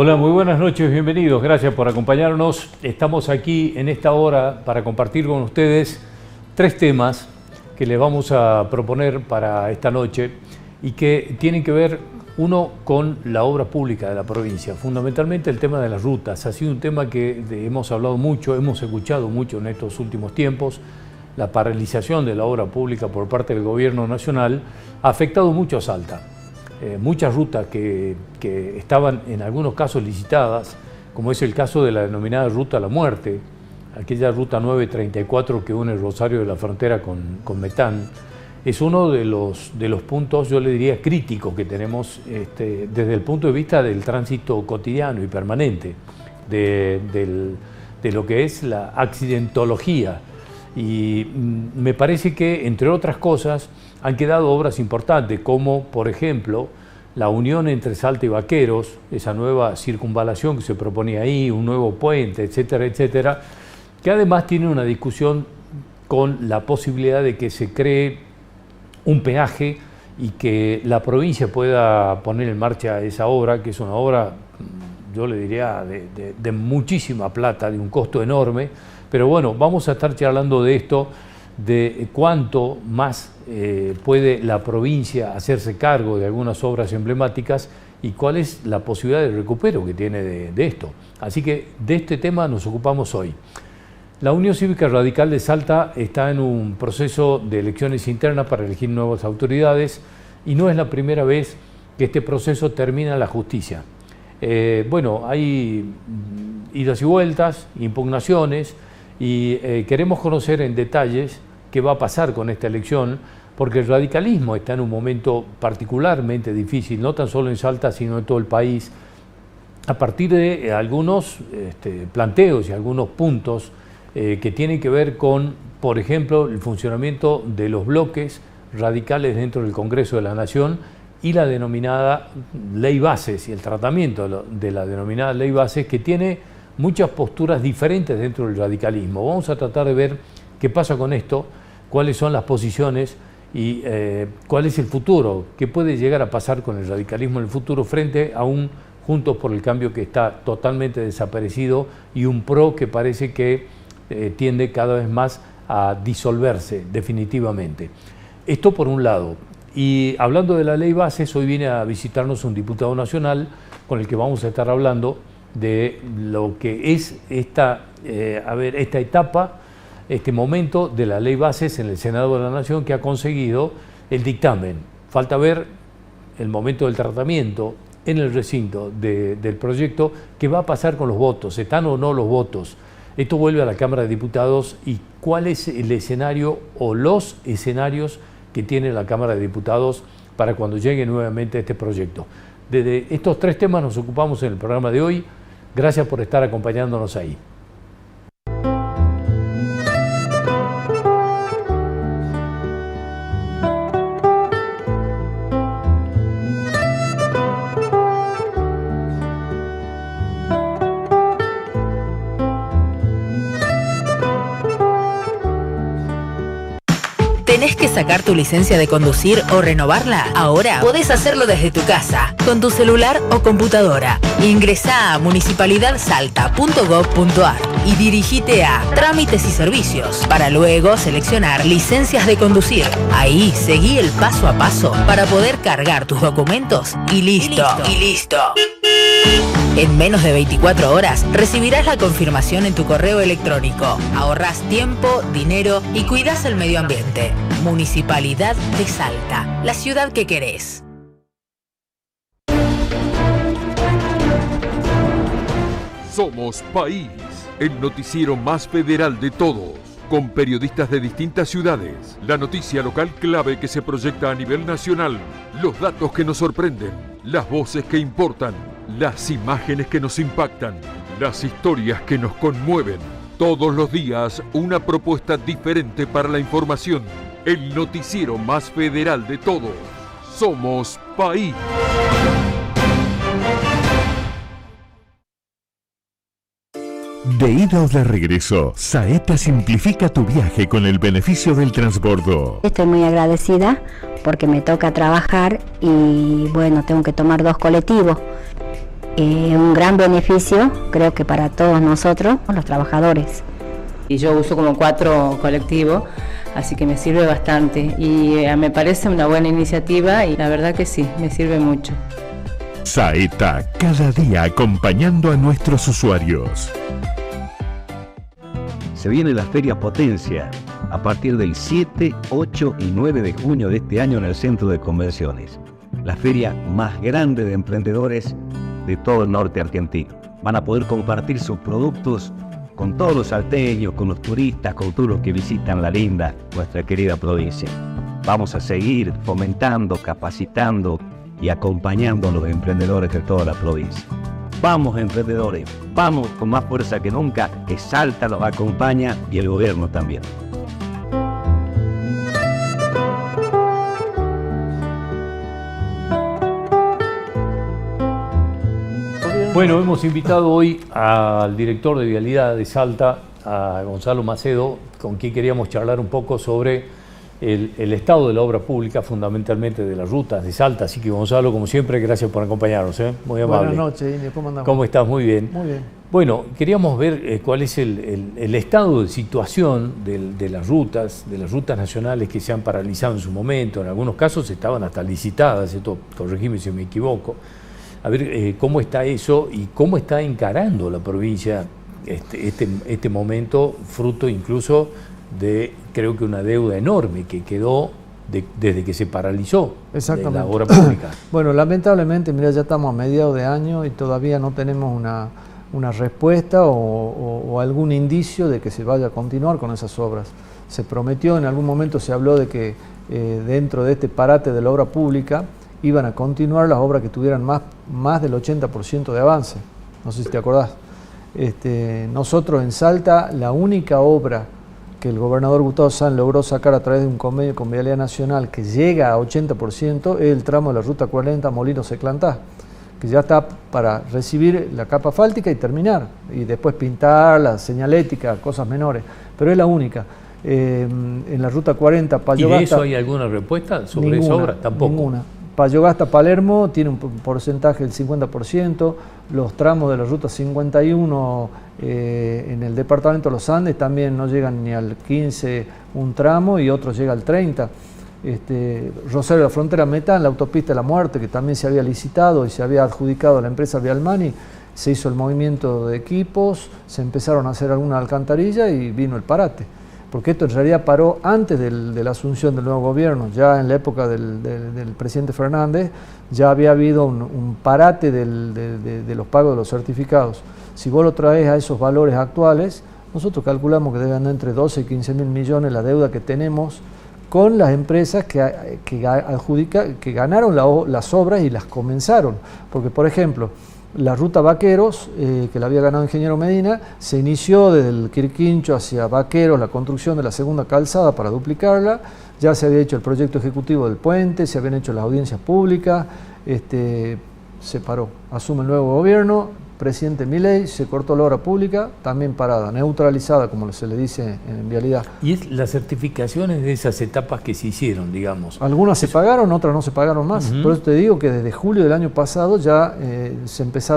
Hola, muy buenas noches, bienvenidos, gracias por acompañarnos. Estamos aquí en esta hora para compartir con ustedes 3 temas que les vamos a proponer para esta noche y que tienen que ver, uno, con la obra pública de la provincia, fundamentalmente el tema de las rutas. Ha sido un tema que hemos hablado mucho, hemos escuchado mucho en estos últimos tiempos. La paralización de la obra pública por parte del gobierno nacional ha afectado mucho a Salta. Muchas rutas que estaban en algunos casos licitadas, como es el caso de la denominada Ruta a la Muerte, aquella ruta 934 que une Rosario de la Frontera con Metán, es uno de los puntos, yo le diría, críticos que tenemos desde el punto de vista del tránsito cotidiano y permanente, de lo que es la accidentología. Y me parece que, entre otras cosas, han quedado obras importantes, como por ejemplo la unión entre Salta y Vaqueros, esa nueva circunvalación que se proponía ahí, un nuevo puente, etcétera, etcétera, que además tiene una discusión con la posibilidad de que se cree un peaje y que la provincia pueda poner en marcha esa obra, que es una obra, yo le diría, de muchísima plata, de un costo enorme. Pero bueno, vamos a estar charlando de esto, de cuánto más puede la provincia hacerse cargo de algunas obras emblemáticas y cuál es la posibilidad de recupero que tiene de esto. Así que de este tema nos ocupamos hoy. La Unión Cívica Radical de Salta está en un proceso de elecciones internas para elegir nuevas autoridades y no es la primera vez que este proceso termina en la justicia. Bueno, hay idas y vueltas, impugnaciones, y queremos conocer en detalles qué va a pasar con esta elección, porque el radicalismo está en un momento particularmente difícil, no tan solo en Salta, sino en todo el país, a partir de algunos planteos y algunos puntos que tienen que ver con, por ejemplo, el funcionamiento de los bloques radicales dentro del Congreso de la Nación y la denominada Ley Bases y el tratamiento de la denominada Ley Bases, que tiene muchas posturas diferentes dentro del radicalismo. Vamos a tratar de ver qué pasa con esto, cuáles son las posiciones y cuál es el futuro, qué puede llegar a pasar con el radicalismo en el futuro frente a un Juntos por el Cambio que está totalmente desaparecido y un PRO que parece que tiende cada vez más a disolverse definitivamente. Esto por un lado. Y hablando de la Ley Bases, hoy viene a visitarnos un diputado nacional con el que vamos a estar hablando de lo que es esta etapa, este momento de la Ley Bases en el Senado de la Nación, que ha conseguido el dictamen. Falta ver el momento del tratamiento en el recinto del proyecto, qué va a pasar con los votos, están o no los votos. Esto vuelve a la Cámara de Diputados y cuál es el escenario o los escenarios que tiene la Cámara de Diputados para cuando llegue nuevamente este proyecto. De estos 3 temas nos ocupamos en el programa de hoy. Gracias por estar acompañándonos ahí. ¿Tenés que sacar tu licencia de conducir o renovarla? Ahora podés hacerlo desde tu casa, con tu celular o computadora. Ingresá a municipalidadsalta.gov.ar y dirigite a Trámites y Servicios para luego seleccionar Licencias de Conducir. Ahí seguí el paso a paso para poder cargar tus documentos y listo. En menos de 24 horas recibirás la confirmación en tu correo electrónico. Ahorrás tiempo, dinero y cuidás el medio ambiente. Municipalidad de Salta, la ciudad que querés. Somos País, el noticiero más federal de todos, con periodistas de distintas ciudades, la noticia local clave que se proyecta a nivel nacional, los datos que nos sorprenden, las voces que importan, las imágenes que nos impactan, las historias que nos conmueven. Todos los días una propuesta diferente para la información. El noticiero más federal de todos. Somos País. De ida o de regreso, Saeta simplifica tu viaje con el beneficio del transbordo. Estoy muy agradecida porque me toca trabajar y bueno, tengo que tomar 2 colectivos. Un gran beneficio, creo que para todos nosotros, los trabajadores. Y yo uso como 4 colectivos, así que me sirve bastante y me parece una buena iniciativa y la verdad que sí, me sirve mucho. Saeta, cada día acompañando a nuestros usuarios. Se viene la Feria Potencia a partir del 7, 8 y 9 de junio de este año en el Centro de Convenciones. La feria más grande de emprendedores de todo el norte argentino. Van a poder compartir sus productos con todos los salteños, con los turistas, con todos los que visitan la linda, nuestra querida provincia. Vamos a seguir fomentando, capacitando y acompañando a los emprendedores de toda la provincia. Vamos, emprendedores, vamos con más fuerza que nunca, que Salta los acompaña y el gobierno también. Bueno, hemos invitado hoy al director de Vialidad de Salta, a Gonzalo Macedo, con quien queríamos charlar un poco sobre el estado de la obra pública, fundamentalmente de las rutas de Salta. Así que, Gonzalo, como siempre, gracias por acompañarnos, muy amable. Buenas noches, Indio, ¿cómo andamos? ¿Cómo estás? Muy bien. Muy bien. Bueno, queríamos ver cuál es el estado de situación de las rutas nacionales que se han paralizado en su momento. En algunos casos estaban hasta licitadas, esto, corregime si me equivoco. A ver cómo está eso y cómo está encarando la provincia este momento, fruto incluso de, creo que una deuda enorme que quedó desde que se paralizó la obra pública. Bueno, lamentablemente, mira, ya estamos a mediados de año y todavía no tenemos una respuesta o algún indicio de que se vaya a continuar con esas obras. Se prometió, en algún momento se habló de que dentro de este parate de la obra pública iban a continuar las obras que tuvieran más del 80% de avance. No sé si te acordás. Nosotros en Salta, la única obra que el gobernador Gustavo Sanz logró sacar a través de un convenio con Vialidad Nacional que llega a 80% es el tramo de la Ruta 40 Molinos-Eclantá, que ya está para recibir la capa asfáltica y terminar, y después pintar la señalética, cosas menores, pero es la única. En la Ruta 40 Payogasta... ¿Y de eso hay alguna respuesta sobre esa obra? Tampoco. Ninguna. Payogasta-Palermo tiene un porcentaje del 50%, los tramos de la Ruta 51 en el departamento de los Andes también no llegan ni al 15 un tramo y otros llega al 30. Rosario de la Frontera Metán, la autopista de la Muerte, que también se había licitado y se había adjudicado a la empresa Vialmani, se hizo el movimiento de equipos, se empezaron a hacer alguna alcantarilla y vino el parate. Porque esto en realidad paró antes de la asunción del nuevo gobierno, ya en la época del presidente Fernández, ya había habido un parate de los pagos de los certificados. Si vos lo traes a esos valores actuales, nosotros calculamos que debe andar entre 12 y 15 mil millones la deuda que tenemos con las empresas que ganaron las obras y las comenzaron. Porque, por ejemplo, la ruta Vaqueros, que la había ganado Ingeniero Medina, se inició desde el Quirquincho hacia Vaqueros, la construcción de la segunda calzada para duplicarla, ya se había hecho el proyecto ejecutivo del puente, se habían hecho las audiencias públicas, se paró, asume el nuevo gobierno, presidente Milei, se cortó la obra pública, también parada, neutralizada, como se le dice en Vialidad. ¿Y es las certificaciones de esas etapas que se hicieron, digamos? Algunas se pagaron, otras no se pagaron más. Por eso te digo que desde julio del año pasado ya se empezó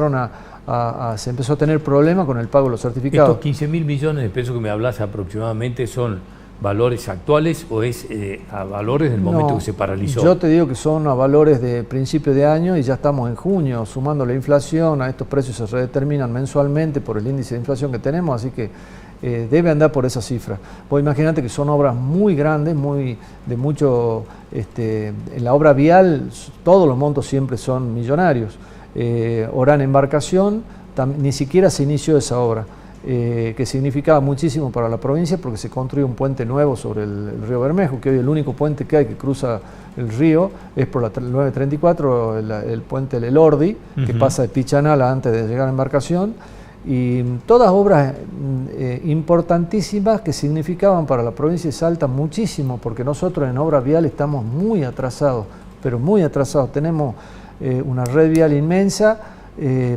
a tener problemas con el pago de los certificados. ¿Estos 15 mil millones de pesos que me hablas aproximadamente son valores actuales o es a valores del momento que se paralizó? Yo te digo que son a valores de principio de año y ya estamos en junio, sumando la inflación, a estos precios se redeterminan mensualmente por el índice de inflación que tenemos, así que debe andar por esa cifra. Vos imaginate que son obras muy grandes, en la obra vial todos los montos siempre son millonarios. Orán Embarcación, ni siquiera se inició esa obra. Que significaba muchísimo para la provincia porque se construye un puente nuevo sobre el río Bermejo, que hoy el único puente que hay que cruza el río es por la 934, el puente del Elordi, que pasa de Pichanala antes de llegar a Embarcación, y todas obras importantísimas que significaban para la provincia de Salta muchísimo, porque nosotros en obra vial estamos muy atrasados, pero muy atrasados. Tenemos una red vial inmensa,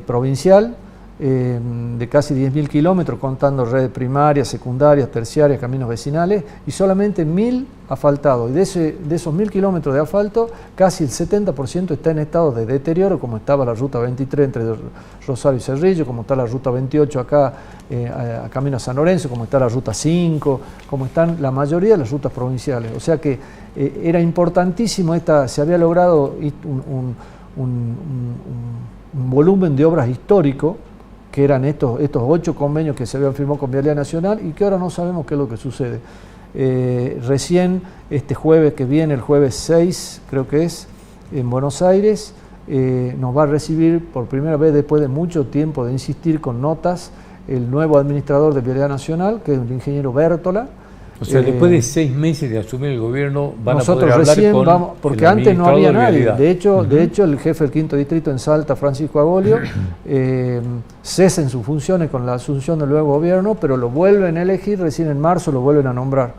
provincial, de casi 10.000 kilómetros, contando redes primarias, secundarias, terciarias, caminos vecinales, y solamente 1.000 asfaltados. Y de esos 1.000 kilómetros de asfalto, casi el 70% está en estado de deterioro, como estaba la ruta 23 entre Rosario y Cerrillo, como está la ruta 28 acá a camino a San Lorenzo, como está la ruta 5, como están la mayoría de las rutas provinciales. O sea que era importantísimo, se había logrado un volumen de obras histórico, que eran estos 8 convenios que se habían firmado con Vialidad Nacional y que ahora no sabemos qué es lo que sucede. Recién este jueves que viene, el jueves 6 creo que es, en Buenos Aires, nos va a recibir por primera vez después de mucho tiempo de insistir con notas el nuevo administrador de Vialidad Nacional, que es el ingeniero Bértola. O sea, después de 6 meses de asumir el gobierno van a poder hablar recién con vamos, porque el antes no había nadie. Vialidad. De hecho, el jefe del quinto distrito en Salta, Francisco Agolio, cesa en sus funciones con la asunción del nuevo gobierno, pero lo vuelven a elegir, recién en marzo lo vuelven a nombrar.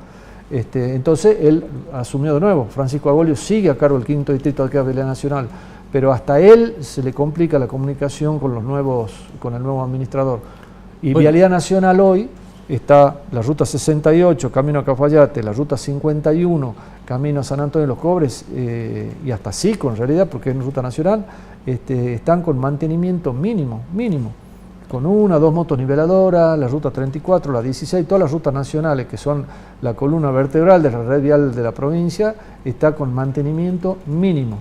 Entonces él asumió de nuevo. Francisco Agolio sigue a cargo del quinto distrito de Vialidad Nacional, pero hasta él se le complica la comunicación con el nuevo administrador. Y bueno, Vialidad Nacional hoy está la ruta 68, camino a Cafayate, la ruta 51, camino a San Antonio de los Cobres, y hasta Sico en realidad, porque es ruta nacional, están con mantenimiento mínimo, con 1 o 2 motos niveladoras, la ruta 34, la 16, todas las rutas nacionales que son la columna vertebral de la red vial de la provincia, está con mantenimiento mínimo.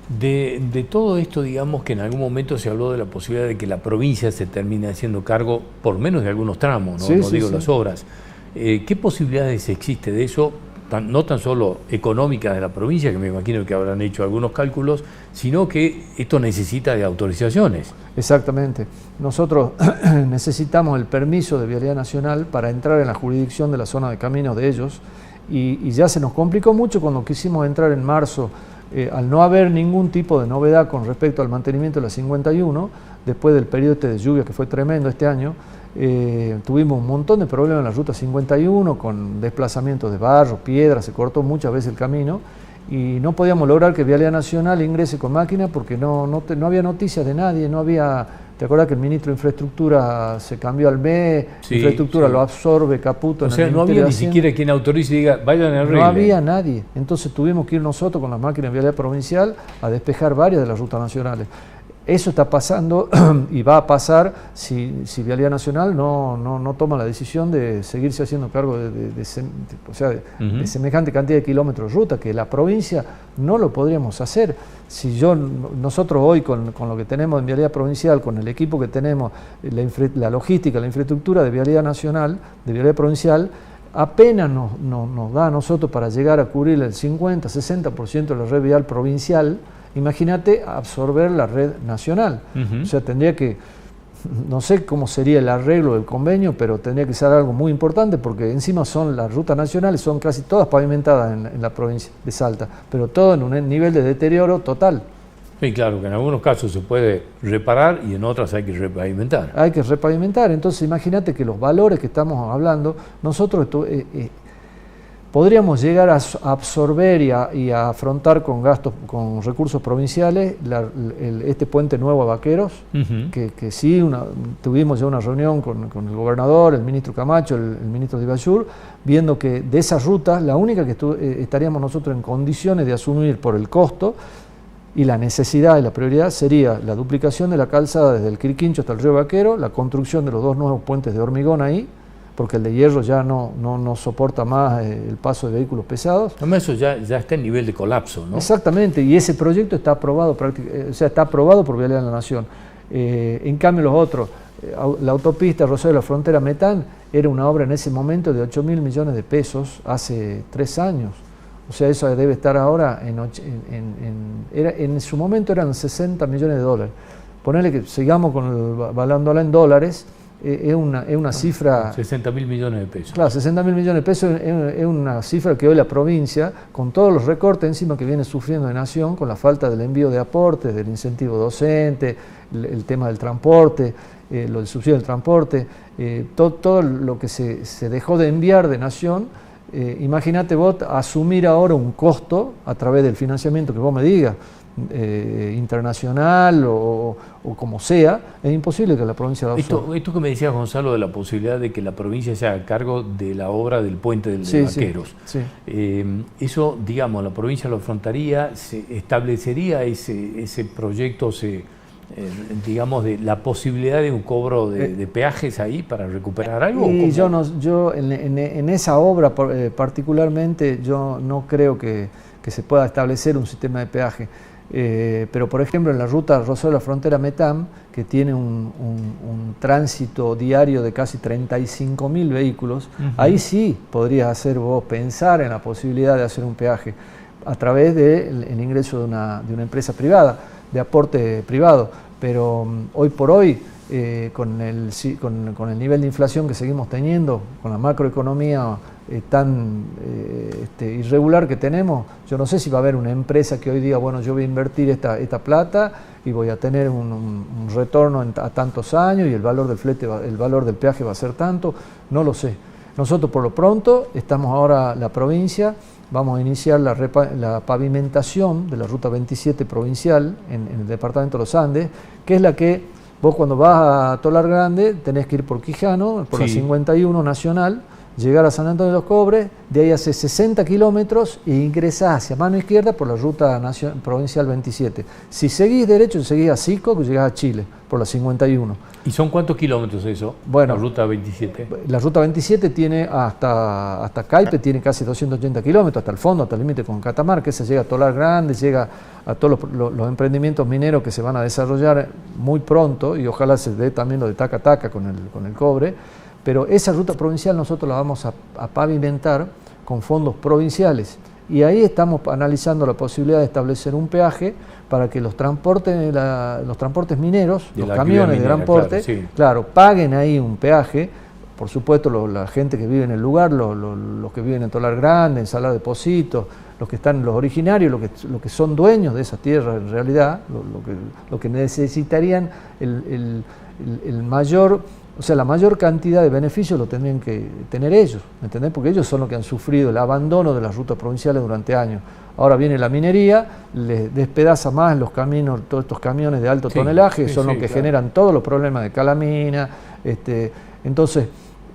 De todo esto, digamos que en algún momento se habló de la posibilidad de que la provincia se termine haciendo cargo, por menos de algunos tramos, ¿no? No digo las obras. ¿Qué posibilidades existe de eso, no tan solo económicas de la provincia, que me imagino que habrán hecho algunos cálculos, sino que esto necesita de autorizaciones? Exactamente. Nosotros necesitamos el permiso de Vialidad Nacional para entrar en la jurisdicción de la zona de caminos de ellos, y ya se nos complicó mucho cuando quisimos entrar en marzo. Al no haber ningún tipo de novedad con respecto al mantenimiento de la 51, después del periodo de lluvia que fue tremendo este año, tuvimos un montón de problemas en la ruta 51 con desplazamientos de barro, piedra, se cortó muchas veces el camino y no podíamos lograr que Vialidad Nacional ingrese con máquina porque no había noticias de nadie, no había... ¿Te acuerdas que el ministro de Infraestructura se cambió al ME? Sí, Infraestructura lo absorbe, Caputo. O sea, no había ni siquiera quien autorice y diga, vayan a arreglar. No había nadie. Entonces tuvimos que ir nosotros con las máquinas de vialidad provincial a despejar varias de las rutas nacionales. Eso está pasando y va a pasar si Vialidad Nacional no toma la decisión de seguirse haciendo cargo de semejante cantidad de kilómetros de ruta, que la provincia no lo podríamos hacer. Si nosotros hoy con lo que tenemos en Vialidad Provincial, con el equipo que tenemos, la logística, la infraestructura de Vialidad Nacional, de Vialidad Provincial, apenas nos da a nosotros para llegar a cubrir el 50-60% de la red vial provincial. Imagínate absorber la red nacional. O sea, tendría que, no sé cómo sería el arreglo del convenio, pero tendría que ser algo muy importante porque encima las rutas nacionales son casi todas pavimentadas en la provincia de Salta, pero todo en un nivel de deterioro total. Sí, claro, que en algunos casos se puede reparar y en otras hay que repavimentar. Hay que repavimentar, entonces imagínate que los valores que estamos hablando, nosotros podríamos llegar a absorber y a afrontar con gastos, con recursos provinciales, este puente nuevo a Vaqueros, que sí, tuvimos ya una reunión con el gobernador, el ministro Camacho, el ministro Dibachur, viendo que de esas rutas, la única que estaríamos nosotros en condiciones de asumir por el costo y la necesidad y la prioridad sería la duplicación de la calzada desde el Quirquincho hasta el río Vaquero, la construcción de los 2 nuevos puentes de hormigón ahí, porque el de hierro ya no soporta más el paso de vehículos pesados. Además eso ya está en nivel de colapso, ¿no? Exactamente, y ese proyecto está aprobado, está aprobado por Vialidad de la Nación. En cambio los otros, la autopista Rosario de la Frontera Metán, era una obra en ese momento de 8.000 millones de pesos hace 3 años. O sea, eso debe estar ahora, en su momento eran 60 millones de dólares. Ponerle que sigamos valándola en dólares, es una cifra... 60.000 millones de pesos. Claro, 60.000 millones de pesos es una cifra que hoy la provincia, con todos los recortes encima que viene sufriendo de Nación, con la falta del envío de aportes, del incentivo docente, el tema del transporte, lo del subsidio del transporte, todo lo que se dejó de enviar de Nación, imagínate vos asumir ahora un costo a través del financiamiento que vos me digas, internacional o como sea, es imposible que la provincia lo absorba. Esto que me decías, Gonzalo, de la posibilidad de que la provincia se haga cargo de la obra del puente de Vaqueros. Sí. Eso, digamos, la provincia lo afrontaría, se establecería ese proyecto, digamos, de la posibilidad de un cobro de peajes ahí para recuperar algo. Y yo en esa obra particularmente yo no creo que se pueda establecer un sistema de peaje. Pero por ejemplo en la ruta Rosario-La Frontera-Metam, que tiene un tránsito diario de casi 35.000 vehículos, ahí sí podrías hacer vos pensar en la posibilidad de hacer un peaje a través del ingreso de una empresa privada, de aporte privado. Pero hoy por hoy, con el nivel de inflación que seguimos teniendo, con la macroeconomía tan irregular que tenemos, yo no sé si va a haber una empresa que hoy diga, bueno, yo voy a invertir esta plata y voy a tener un retorno a tantos años y el valor del flete, el valor del peaje va a ser tanto, no lo sé. Nosotros por lo pronto estamos ahora, la provincia, vamos a iniciar la pavimentación de la ruta 27 provincial en el departamento de los Andes, que es la que vos cuando vas a Tolar Grande tenés que ir por Quijano, por la 51 nacional, llegar a San Antonio de los Cobres, de ahí hace 60 kilómetros e ingresás hacia mano izquierda por la ruta provincial 27. Si seguís derecho, seguís a Sico, llegás a Chile, por la 51. ¿Y son cuántos kilómetros eso? Bueno, la ruta 27. La ruta 27 tiene hasta Caipe, tiene casi 280 kilómetros, hasta el fondo, hasta el límite con Catamarca, esa llega a Tolar Grande, llega a todos los emprendimientos mineros que se van a desarrollar muy pronto, y ojalá se dé también lo de Taca Taca con el cobre. Pero esa ruta provincial nosotros la vamos a pavimentar con fondos provinciales. Y ahí estamos analizando la posibilidad de establecer un peaje para que los transportes mineros, los camiones de gran porte, claro, paguen ahí un peaje. Por supuesto, la gente que vive en el lugar, los que viven en Tolar Grande, en Salar de Pocitos, los originarios, los que son dueños de esa tierra en realidad, lo que necesitarían el mayor... O sea, la mayor cantidad de beneficios lo tendrían que tener ellos, ¿me entendés? Porque ellos son los que han sufrido el abandono de las rutas provinciales durante años. Ahora viene la minería, les despedaza más los caminos, todos estos camiones de alto tonelaje, son los que generan todos los problemas de calamina. Entonces,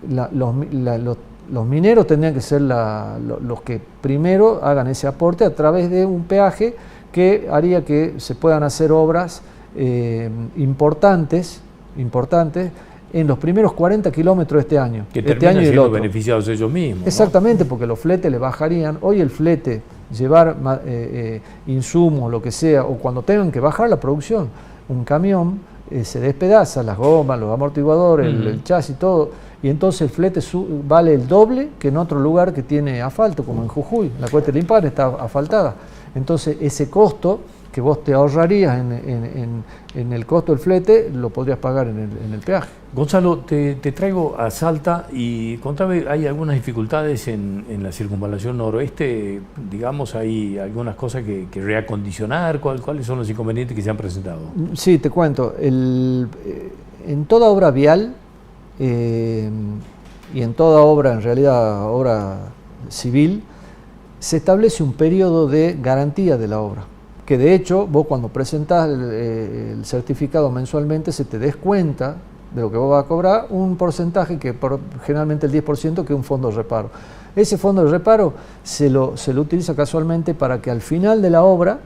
los mineros tendrían que ser los que primero hagan ese aporte a través de un peaje que haría que se puedan hacer obras importantes en los primeros 40 kilómetros de este año. Que terminan siendo beneficiados ellos mismos. Exactamente, ¿no? Porque los fletes le bajarían. Hoy el flete, llevar insumos, lo que sea, o cuando tengan que bajar la producción, un camión se despedaza, las gomas, los amortiguadores, el chasis, todo, y entonces el flete vale el doble que en otro lugar que tiene asfalto, como en Jujuy. La Cuesta del Limpar está asfaltada. Entonces ese costo que vos te ahorrarías en el costo del flete, lo podrías pagar en el peaje. Gonzalo, te traigo a Salta y contame, ¿hay algunas dificultades en la circunvalación noroeste? Digamos, ¿hay algunas cosas que reacondicionar? ¿Cuáles son los inconvenientes que se han presentado? Sí, te cuento. En toda obra vial y en toda obra, en realidad obra civil, se establece un periodo de garantía de la obra. Que de hecho, vos cuando presentás el certificado mensualmente se te descuenta de lo que vos vas a cobrar un porcentaje que generalmente el 10% que es un fondo de reparo. Ese fondo de reparo se lo utiliza casualmente para que al final de la obra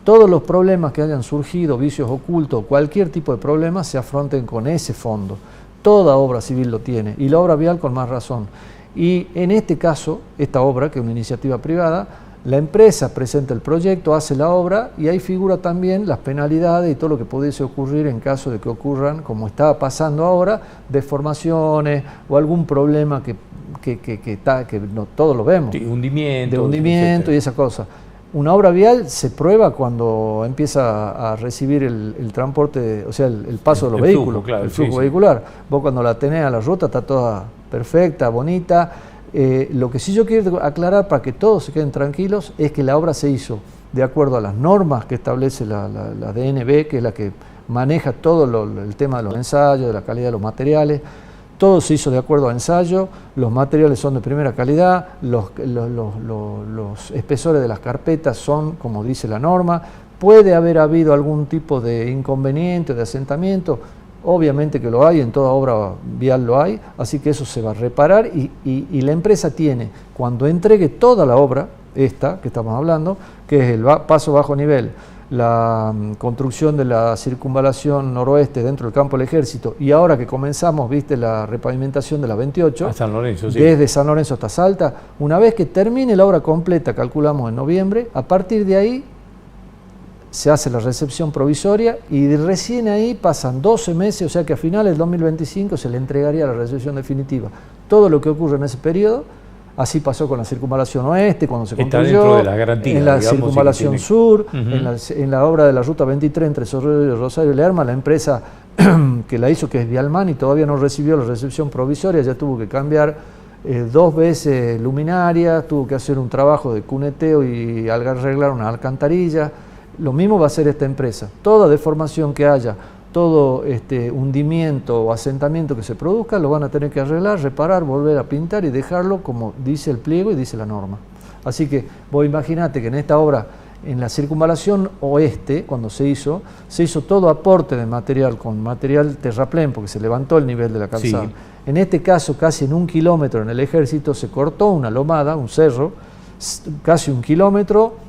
todos los problemas que hayan surgido, vicios ocultos, cualquier tipo de problema se afronten con ese fondo. Toda obra civil lo tiene y la obra vial con más razón. Y en este caso, esta obra, que es una iniciativa privada, la empresa presenta el proyecto, hace la obra y ahí figura también las penalidades y todo lo que pudiese ocurrir en caso de que ocurran, como está pasando ahora, deformaciones o algún problema que no todos lo vemos. Sí, hundimiento. De hundimiento y esa cosa. Una obra vial se prueba cuando empieza a recibir el transporte, o sea, el paso de los vehículos, flujo, claro, el flujo vehicular. Vos cuando la tenés a la ruta está toda perfecta, bonita. Lo que sí yo quiero aclarar para que todos se queden tranquilos es que la obra se hizo de acuerdo a las normas que establece la DNB, que es la que maneja todo el tema de los ensayos, de la calidad de los materiales. Todo se hizo de acuerdo a ensayo, los materiales son de primera calidad, los espesores de las carpetas son como dice la norma, puede haber habido algún tipo de inconveniente, de asentamiento. Obviamente que lo hay, en toda obra vial lo hay, así que eso se va a reparar y la empresa tiene, cuando entregue toda la obra, esta que estamos hablando, que es el paso bajo nivel, la construcción de la circunvalación noroeste dentro del campo del Ejército, y ahora que comenzamos, viste, la repavimentación de la 28, a San Lorenzo, sí, desde San Lorenzo hasta Salta, una vez que termine la obra completa, calculamos en noviembre, a partir de ahí se hace la recepción provisoria y recién ahí pasan 12 meses, o sea que a finales del 2025 se le entregaría la recepción definitiva. Todo lo que ocurre en ese periodo, así pasó con la circunvalación oeste, cuando se construyó, dentro de la garantía, en la digamos, circunvalación sur, en la obra de la ruta 23 entre Rosario y Lerma, la empresa que la hizo, que es Vialman, y todavía no recibió la recepción provisoria, ya tuvo que cambiar 2 veces luminarias, tuvo que hacer un trabajo de cuneteo y arreglar una alcantarilla. Lo mismo va a hacer esta empresa. Toda deformación que haya, todo hundimiento o asentamiento que se produzca, lo van a tener que arreglar, reparar, volver a pintar y dejarlo como dice el pliego y dice la norma. Así que vos imaginate que en esta obra, en la circunvalación oeste, cuando se hizo todo aporte de material, con material terraplén, porque se levantó el nivel de la calzada. Sí. En este caso, casi en 1 kilómetro en el Ejército, se cortó una lomada, un cerro, casi 1 kilómetro,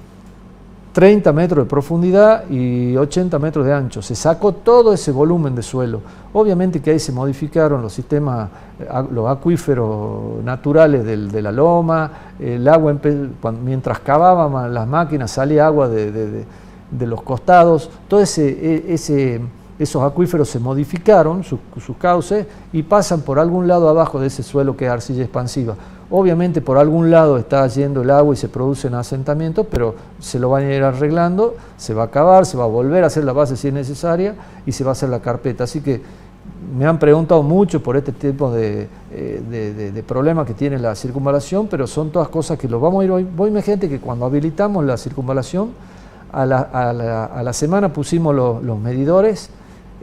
30 metros de profundidad y 80 metros de ancho. Se sacó todo ese volumen de suelo. Obviamente que ahí se modificaron los sistemas, los acuíferos naturales de la loma, el agua, mientras cavaban las máquinas salía agua de los costados, todos esos acuíferos se modificaron, sus cauces, y pasan por algún lado abajo de ese suelo que es arcilla expansiva. Obviamente por algún lado está yendo el agua y se producen asentamientos, pero se lo van a ir arreglando, se va a cavar, se va a volver a hacer la base si es necesaria y se va a hacer la carpeta. Así que me han preguntado mucho por este tipo de problemas que tiene la circunvalación, pero son todas cosas que los vamos a ir hoy. Vos imagínate que cuando habilitamos la circunvalación, a la semana pusimos los medidores,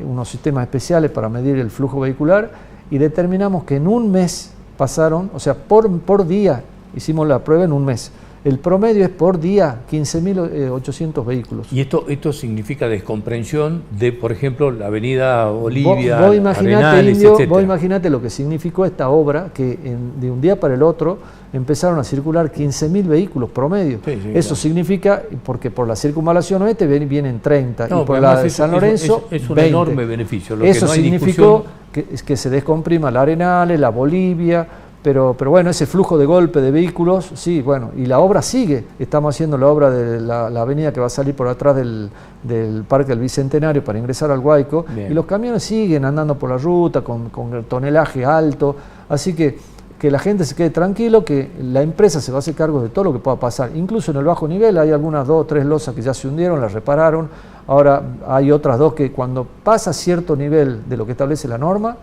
unos sistemas especiales para medir el flujo vehicular, y determinamos que en un mes pasaron, o sea, por día, hicimos la prueba en un mes. El promedio es por día 15.800 vehículos. ¿Y esto significa descomprensión de, por ejemplo, la avenida Bolivia, Arenales, etcétera? Vos imaginate lo que significó esta obra, que de un día para el otro empezaron a circular 15.000 vehículos promedio. Sí, eso claro. Significa, porque por la circunvalación oeste vienen 30, y por la de San Lorenzo es un 20. Enorme beneficio. Eso significó que se descomprima la Arenales, la Bolivia, pero bueno, ese flujo de golpe de vehículos, sí, bueno, y la obra sigue. Estamos haciendo la obra de la avenida que va a salir por atrás del Parque del Bicentenario para ingresar al Guayco. Bien. Y los camiones siguen andando por la ruta con el tonelaje alto, así que la gente se quede tranquilo, que la empresa se va a hacer cargo de todo lo que pueda pasar. Incluso en el bajo nivel hay algunas 2 o 3 losas que ya se hundieron, las repararon. Ahora hay otras 2 que cuando pasa cierto nivel de lo que establece la norma,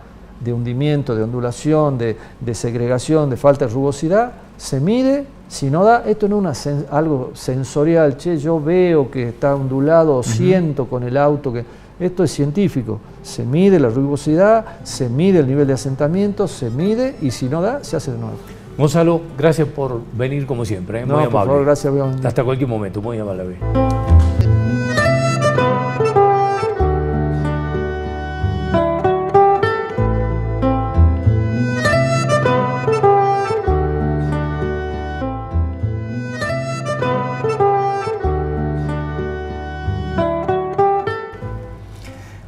de hundimiento, de ondulación, de segregación, de falta de rugosidad, se mide. Si no da, esto no es algo sensorial, che, yo veo que está ondulado o siento con el auto que... Esto es científico, se mide la rugosidad, se mide el nivel de asentamiento, se mide, y si no da, se hace de nuevo. Gonzalo, gracias por venir como siempre, muy amable. Por favor, gracias. Hasta cualquier momento, muy amable.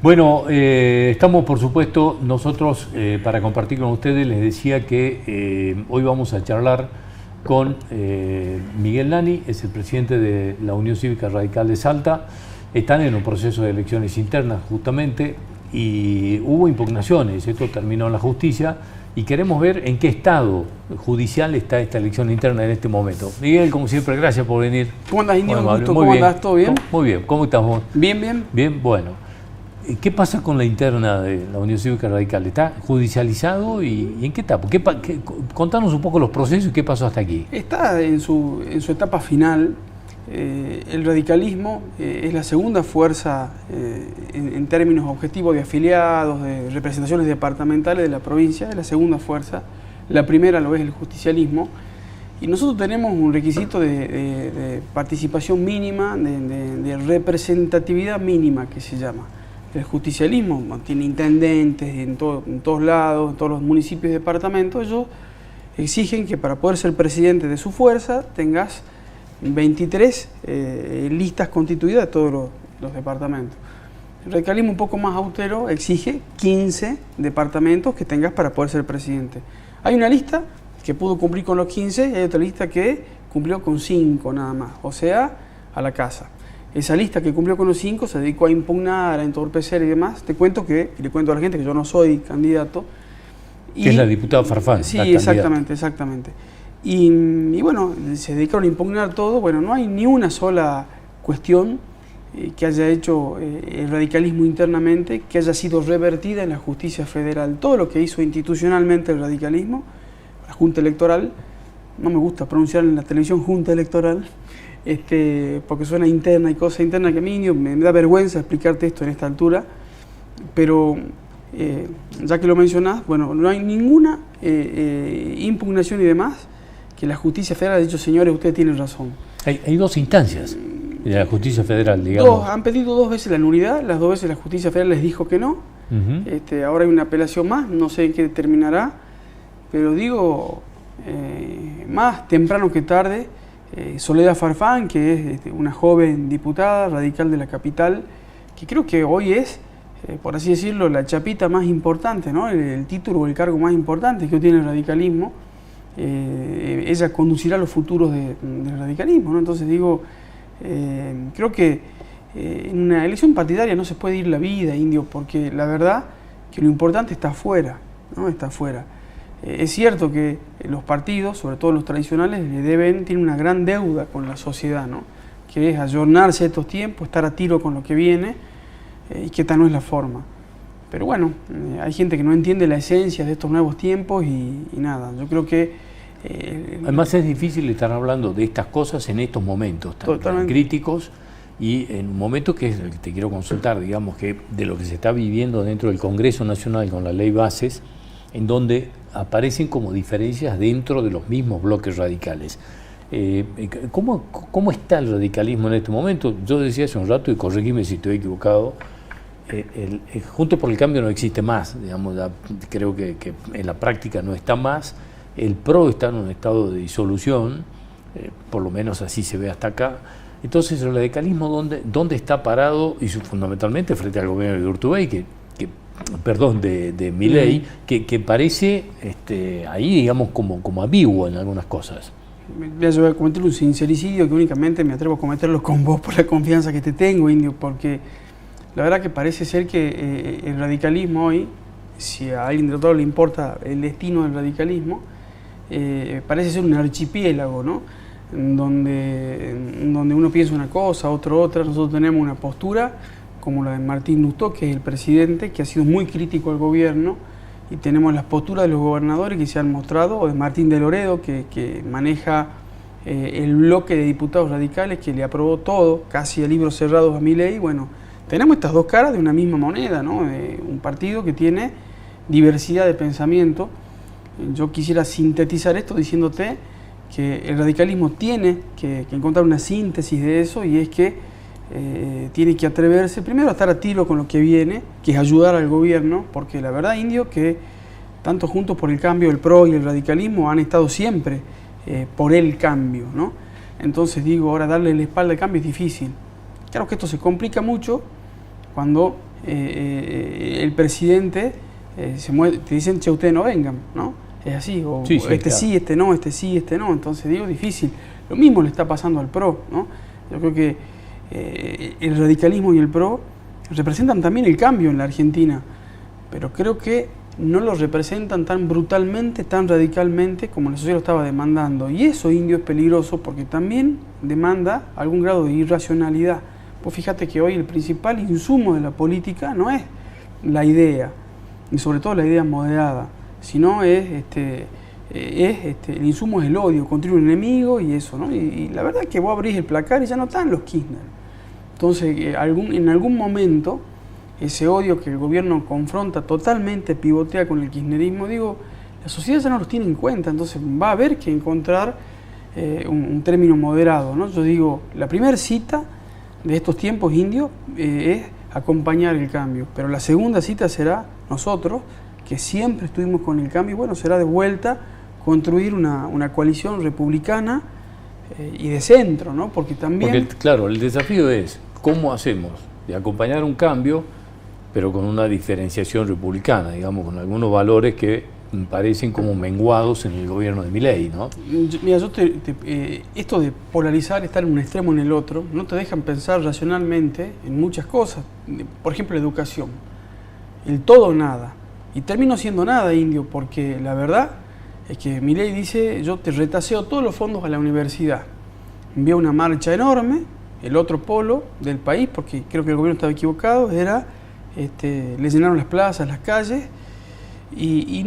Bueno, estamos por supuesto nosotros para compartir con ustedes. Les decía que hoy vamos a charlar con Miguel Lani, es el presidente de la Unión Cívica Radical de Salta. Están en un proceso de elecciones internas justamente y hubo impugnaciones, esto terminó en la justicia y queremos ver en qué estado judicial está esta elección interna en este momento. Miguel, como siempre, gracias por venir. ¿Cómo andás, Indio? ¿Cómo andás? ¿Todo bien? Muy bien, ¿cómo estás vos? Bien, bien. Bien, bueno. ¿Qué pasa con la interna de la Unión Cívica Radical? ¿Está judicializado y en qué etapa? Contanos un poco los procesos y qué pasó hasta aquí. Está en su etapa final. El radicalismo es la segunda fuerza en términos objetivos de afiliados, de representaciones departamentales de la provincia, es la segunda fuerza. La primera lo es el justicialismo. Y nosotros tenemos un requisito de participación mínima, de representatividad mínima, que se llama. El justicialismo tiene intendentes en todos lados, en todos los municipios y departamentos. Ellos exigen que para poder ser presidente de su fuerza tengas 23 listas constituidas de todos los departamentos. El radicalismo un poco más austero exige 15 departamentos que tengas para poder ser presidente. Hay una lista que pudo cumplir con los 15 y hay otra lista que cumplió con 5 nada más, o sea, a la casa. Esa lista que cumplió con los 5 se dedicó a impugnar, a entorpecer y demás. Te cuento y le cuento a la gente que yo no soy candidato. Que es la diputada Farfán. Sí, exactamente. Y bueno, se dedicaron a impugnar todo. Bueno, no hay ni una sola cuestión que haya hecho el radicalismo internamente que haya sido revertida en la justicia federal. Todo lo que hizo institucionalmente el radicalismo, la Junta Electoral, no me gusta pronunciar en la televisión Junta Electoral, porque suena interna y cosa interna que a mí me da vergüenza explicarte esto en esta altura, pero ya que lo mencionás, bueno, no hay ninguna impugnación y demás que la justicia federal ha dicho, señores, ustedes tienen razón. Hay dos instancias de la justicia federal, digamos. Han pedido 2 veces la nulidad, las 2 veces la justicia federal les dijo que no. Ahora hay una apelación más, no sé en qué terminará, pero digo, más temprano que tarde, Soledad Farfán, que es una joven diputada radical de la capital, que creo que hoy es, por así decirlo, la chapita más importante, ¿no? El título o el cargo más importante que hoy tiene el radicalismo. Ella conducirá los futuros del radicalismo, ¿no? Entonces digo, creo que en una elección partidaria no se puede ir la vida, Indio, porque la verdad que lo importante está afuera, ¿no? Está afuera. Es cierto que los partidos, sobre todo los tradicionales, tienen una gran deuda con la sociedad, ¿no? Que es ayornarse a estos tiempos, estar a tiro con lo que viene, y que esta no es la forma. Pero bueno, hay gente que no entiende la esencia de estos nuevos tiempos y nada, yo creo que... Además es difícil estar hablando de estas cosas en estos momentos tan críticos y en un momento que es el que te quiero consultar, digamos, que de lo que se está viviendo dentro del Congreso Nacional con la ley Bases, en donde aparecen como diferencias dentro de los mismos bloques radicales. ¿Cómo está el radicalismo en este momento? Yo decía hace un rato, y corregime si estoy equivocado, Juntos por el Cambio no existe más, digamos, creo que en la práctica no está más. El PRO está en un estado de disolución, por lo menos así se ve hasta acá. Entonces, el radicalismo, ¿dónde está parado? Y fundamentalmente frente al gobierno de Urtubey, de Milei, que parece ahí, digamos, como ambiguo en algunas cosas. Yo voy a cometer un sincericidio que únicamente me atrevo a cometerlo con vos por la confianza que te tengo, Indio, porque la verdad que parece ser que el radicalismo hoy, si a alguien de todo le importa el destino del radicalismo, parece ser un archipiélago, ¿no? Donde uno piensa una cosa, otro otra. Nosotros tenemos una postura como la de Martín Lustó, que es el presidente, que ha sido muy crítico al gobierno, y tenemos las posturas de los gobernadores que se han mostrado, o de Martín de Loredo, que maneja el bloque de diputados radicales, que le aprobó todo, casi a libros cerrados a Milei. Bueno, tenemos estas dos caras de una misma moneda, ¿no? De un partido que tiene diversidad de pensamiento. Yo quisiera sintetizar esto diciéndote que el radicalismo tiene que encontrar una síntesis de eso, y es que tiene que atreverse primero a estar a tiro con lo que viene, que es ayudar al gobierno, porque la verdad, Indio, que tanto Juntos por el Cambio, el PRO y el radicalismo han estado siempre por el cambio, ¿no? Entonces digo, ahora darle la espalda al cambio es difícil. Claro que esto se complica mucho cuando el presidente te dicen, che, ustedes no vengan, ¿no? Es así, o sí, claro. Sí, este no, este sí, este no. Entonces digo, difícil. Lo mismo le está pasando al PRO, ¿no? Yo creo que el radicalismo y el PRO representan también el cambio en la Argentina, pero creo que no lo representan tan brutalmente, tan radicalmente como la sociedad lo estaba demandando. Y eso, Indio, es peligroso porque también demanda algún grado de irracionalidad. Pues fíjate que hoy el principal insumo de la política no es la idea, y sobre todo la idea moderada, sino el insumo es el odio, construir un enemigo y eso, ¿no? Y la verdad es que vos abrís el placar y ya no están los Kirchner. Entonces, en algún momento, ese odio que el gobierno confronta totalmente, pivotea con el kirchnerismo, digo, la sociedad ya no los tiene en cuenta, entonces va a haber que encontrar un término moderado, ¿no? Yo digo, la primera cita de estos tiempos indios es acompañar el cambio, pero la segunda cita será nosotros, que siempre estuvimos con el cambio, y bueno, será de vuelta construir una coalición republicana y de centro, ¿no? Porque también... Porque, claro, el desafío es cómo hacemos de acompañar un cambio, pero con una diferenciación republicana, digamos, con algunos valores que parecen como menguados en el gobierno de Milei, ¿no? Mira, esto de polarizar, estar en un extremo o en el otro, no te dejan pensar racionalmente en muchas cosas. Por ejemplo, la educación. El todo o nada. Y termino siendo nada, indio, porque la verdad es que Milei dice, yo te retaseo todos los fondos a la universidad. Envía una marcha enorme, el otro polo del país, porque creo que el gobierno estaba equivocado, era, le llenaron las plazas, las calles, y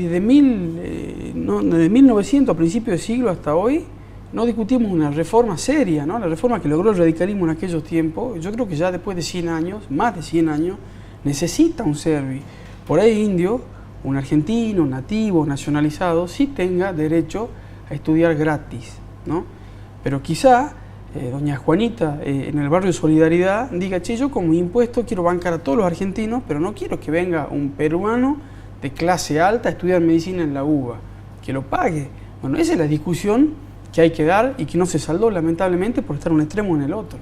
desde 1900, a principios de siglo hasta hoy, no discutimos una reforma seria, ¿no? La reforma que logró el radicalismo en aquellos tiempos, yo creo que ya después de 100 años, más de 100 años, necesita un servi. Por ahí indio, un argentino, nativo, nacionalizado, sí tenga derecho a estudiar gratis, ¿no? Pero quizá doña Juanita en el barrio Solidaridad diga, che, yo como impuesto quiero bancar a todos los argentinos, pero no quiero que venga un peruano de clase alta a estudiar medicina en la UBA, que lo pague. Bueno, esa es la discusión que hay que dar y que no se saldó lamentablemente por estar un extremo en el otro.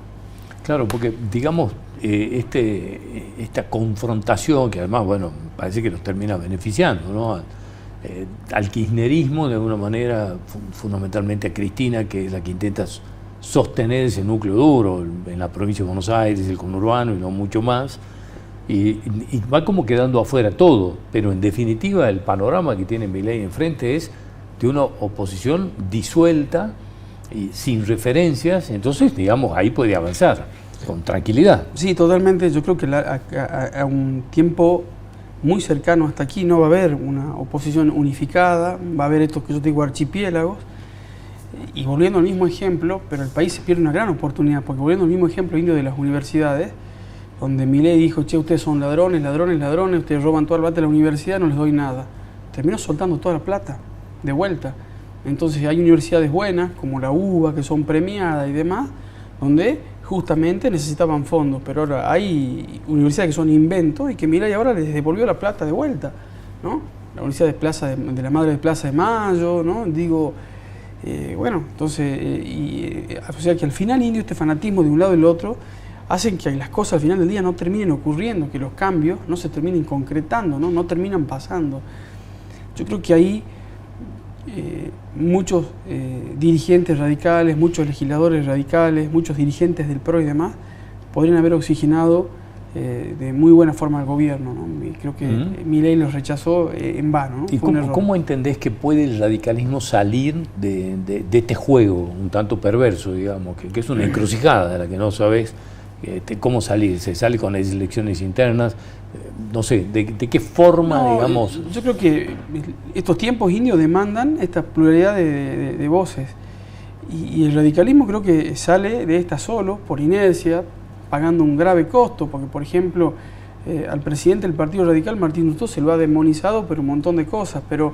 Claro, porque digamos, esta confrontación, que además, bueno, parece que nos termina beneficiando, ¿no? Al kirchnerismo, de alguna manera, fundamentalmente a Cristina, que es la que intenta sostener ese núcleo duro en la provincia de Buenos Aires, el conurbano y no mucho más, y va como quedando afuera todo, pero en definitiva el panorama que tiene Milei enfrente es de una oposición disuelta y sin referencias, entonces, digamos, ahí puede avanzar con tranquilidad. Sí, totalmente. Yo creo que a un tiempo muy cercano hasta aquí no va a haber una oposición unificada, va a haber estos que yo te digo archipiélagos, y volviendo al mismo ejemplo, pero el país se pierde una gran oportunidad, porque volviendo al mismo ejemplo indio de las universidades, donde Milei dijo, che, ustedes son ladrones, ladrones, ladrones, ustedes roban toda la plata de la universidad, no les doy nada. Terminó soltando toda la plata de vuelta. Entonces hay universidades buenas, como la UBA, que son premiadas y demás, donde justamente necesitaban fondos, pero ahora hay universidades que son inventos y que Milei ahora les devolvió la plata de vuelta, ¿no? La Universidad de la Madre de Plaza de Mayo, ¿no? Digo, bueno, entonces, o sea que al final indio, este fanatismo de un lado y del otro, hacen que las cosas al final del día no terminen ocurriendo, que los cambios no se terminen concretando, no terminan pasando. Yo creo que ahí muchos dirigentes radicales, muchos legisladores radicales, muchos dirigentes del PRO y demás, podrían haber oxigenado de muy buena forma al gobierno, ¿no? Y creo que Milei los rechazó en vano, ¿no? ¿Y cómo entendés que puede el radicalismo salir de este juego un tanto perverso, digamos, que es una encrucijada de la que no sabés cómo salir? ¿Se sale con las elecciones internas? No sé, ¿de qué forma, digamos? Yo creo que estos tiempos indios demandan esta pluralidad de voces. Y el radicalismo creo que sale de esta solo, por inercia, pagando un grave costo, porque, por ejemplo, al presidente del Partido Radical, Martín Lustó, se lo ha demonizado por un montón de cosas, pero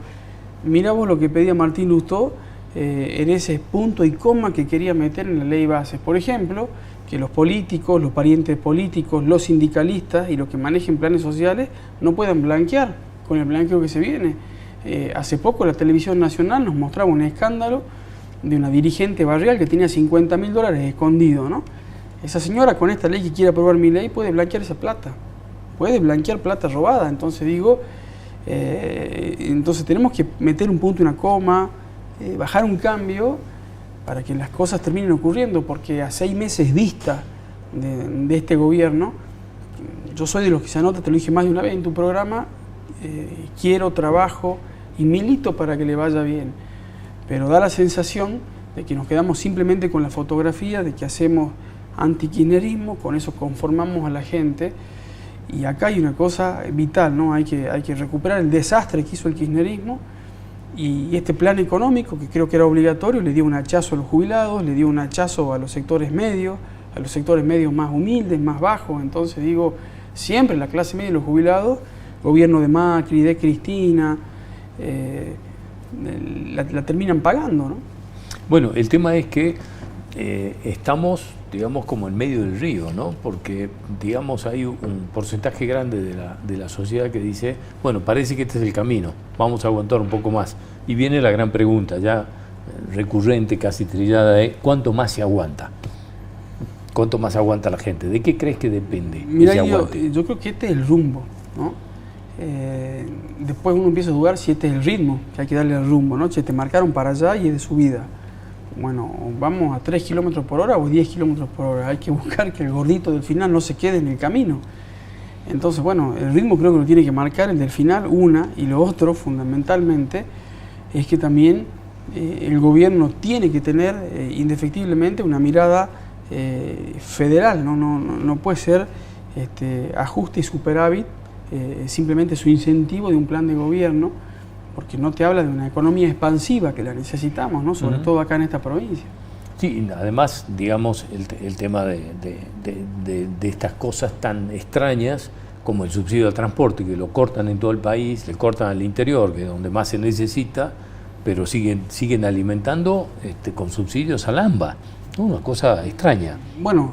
mirá vos lo que pedía Martín Lustó en ese punto y coma que quería meter en la ley base. Por ejemplo, que los políticos, los parientes políticos, los sindicalistas y los que manejen planes sociales no puedan blanquear con el blanqueo que se viene. Hace poco la televisión nacional nos mostraba un escándalo de una dirigente barrial que tenía $50.000 escondidos, ¿no? Esa señora con esta ley que quiere aprobar Milei puede blanquear esa plata, puede blanquear plata robada. Entonces digo, entonces tenemos que meter un punto y una coma, bajar un cambio para que las cosas terminen ocurriendo, porque a 6 meses vista de este gobierno, yo soy de los que se anota, te lo dije más de una vez en tu programa, quiero, trabajo y milito para que le vaya bien, pero da la sensación de que nos quedamos simplemente con la fotografía, de que hacemos antikirchnerismo, con eso conformamos a la gente, y acá hay una cosa vital, ¿no? Hay que recuperar el desastre que hizo el kirchnerismo, y este plan económico, que creo que era obligatorio, le dio un hachazo a los jubilados, le dio un hachazo a los sectores medios más humildes, más bajos. Entonces digo, siempre la clase media y los jubilados, gobierno de Macri, de Cristina, la terminan pagando, ¿no? Bueno, el tema es que estamos, digamos, como en medio del río, ¿no? Porque, digamos, hay un porcentaje grande de la sociedad que dice, bueno, parece que este es el camino, vamos a aguantar un poco más. Y viene la gran pregunta, ya recurrente, casi trillada, ¿cuánto más se aguanta? ¿Cuánto más aguanta la gente? ¿De qué crees que depende? Mira, yo creo que este es el rumbo, ¿no? Después uno empieza a dudar si este es el ritmo, que hay que darle el rumbo, ¿no? Che, te marcaron para allá y es de subida. Bueno, vamos a 3 kilómetros por hora o 10 kilómetros por hora. Hay que buscar que el gordito del final no se quede en el camino. Entonces, bueno, el ritmo creo que lo tiene que marcar el del final, y lo otro, fundamentalmente, es que también el gobierno tiene que tener indefectiblemente una mirada federal, no puede ser ajuste y superávit, simplemente su incentivo de un plan de gobierno, porque no te habla de una economía expansiva que la necesitamos, ¿no? Sobre todo acá en esta provincia. Sí, además, digamos, el tema de estas cosas tan extrañas como el subsidio al transporte, que lo cortan en todo el país, le cortan al interior, que es donde más se necesita, pero siguen alimentando con subsidios al AMBA. Una cosa extraña. Bueno,